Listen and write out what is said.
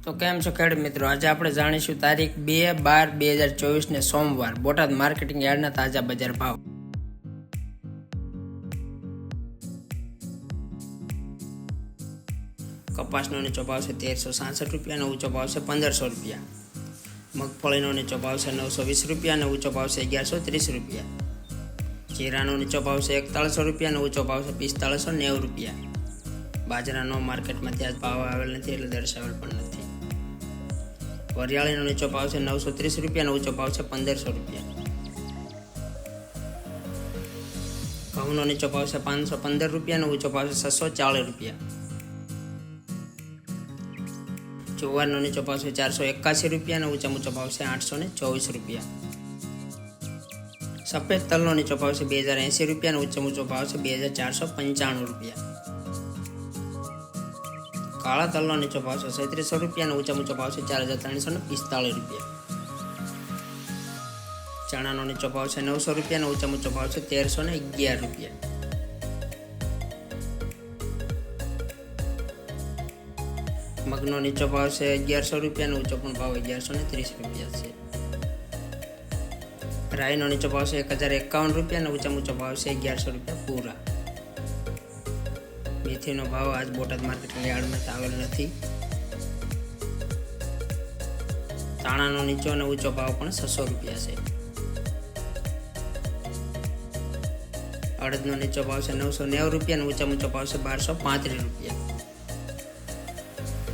તો કેમ છો ખેડૂત મિત્રો, આજે આપણે જાણીશું તારીખ 2/12/2024 ને સોમવાર બોટાદ માર્કેટિંગ યાર્ડના તાજા બજાર ભાવ. કપાસનો નીચો ભાવ છે 1367 રૂપિયા અને ઊંચો ભાવ છે 1500 રૂપિયા. મગફળીનો નીચો ભાવ છે 920 રૂપિયા અને ઊંચો ભાવ છે 1130 રૂપિયા. જીરાનો નીચો ભાવ છે 4100 રૂપિયા અને ઊંચો ભાવ છે 4590 રૂપિયા. બાજરાનો માર્કેટમાં ત્યાં ભાવ આવેલ નથી એટલે દર્શાવેલ પણ નથી. વરિયાળીનો નીચો ભાવ છે 930 રૂપિયા અને ઊંચો ભાવ છે 1500 રૂપિયા. ઘઉંનો નીચો ભાવ છે 515 રૂપિયા અને ઊંચો ભાવ છે 640 રૂપિયા. જુવારનો નીચો ભાવ છે 481 રૂપિયા અને ઊંચો ભાવ છે 824 રૂપિયા. સફેદ તલનો નીચો ભાવ છે 2080 રૂપિયા અને ઊંચો ભાવ છે 2495 રૂપિયા. કાળા તલનો નીચો ભાવ છે 3700 રૂપિયા અને ઊંચો ભાવ છે 4345 રૂપિયા. ચણાનો નીચો ભાવ છે 900 રૂપિયા અને ઊંચો ભાવ છે 1311 રૂપિયા. મગનો નીચો ભાવ છે 1100 રૂપિયા અને ઊંચો પણ ભાવ 1130 રૂપિયા છે. રાઈનો નીચો ભાવ છે 1051 રૂપિયા અને ઊંચો ભાવ છે 1100 રૂપિયા પૂરા. મેથીનો ભાવ આજ બોટાદ માર્કેટિંગ યાર્ડમાં આવેલ નથી. ધાણાનો નીચો અને ઊંચો ભાવ પણ 600 રૂપિયા છે. અડદનો નીચો ભાવ છે 990 રૂપિયા અને ઊંચો ભાવ છે 1235 રૂપિયા.